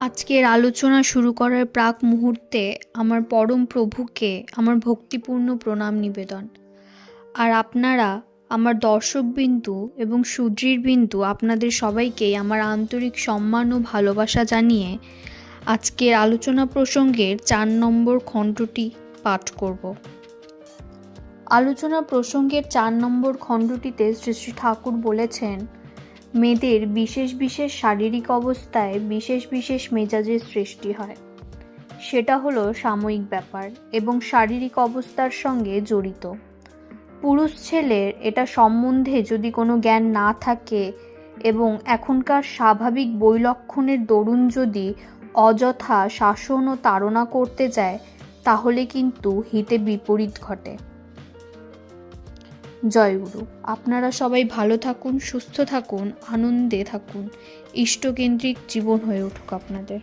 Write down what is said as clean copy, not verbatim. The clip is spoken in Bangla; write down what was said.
আজকের আলোচনা শুরু করার প্রাক মুহূর্তে আমার পরম প্রভুকে আমার ভক্তিপূর্ণ প্রণাম নিবেদন। আর আপনারা আমার দর্শকবিন্দু এবং সুধীরবিন্দু আপনাদের সবাইকেই আমার আন্তরিক সম্মান ও ভালোবাসা জানিয়ে আজকের আলোচনা প্রসঙ্গের 4 নম্বর খণ্ডটি পাঠ করব। আলোচনা প্রসঙ্গের 4 নম্বর খণ্ডটিতে শ্রী শ্রী ঠাকুর বলেছেন, মেয়েদের বিশেষ বিশেষ শারীরিক অবস্থায় বিশেষ বিশেষ মেজাজের সৃষ্টি হয়। সেটা হলো সাময়িক ব্যাপার এবং শারীরিক অবস্থার সঙ্গে জড়িত। পুরুষ ছেলের এটা সম্বন্ধে যদি কোনো জ্ঞান না থাকে এবং এখনকার স্বাভাবিক বৈলক্ষণের দরুন যদি অযথা শাসন ও তাড়না করতে যায়, তাহলে কিন্তু হিতে বিপরীত ঘটে। জয়গুরু। আপনারা সবাই ভালো থাকুন, সুস্থ থাকুন, আনন্দে থাকুন। ইষ্টকেন্দ্রিক জীবন হয়ে উঠুক আপনাদের।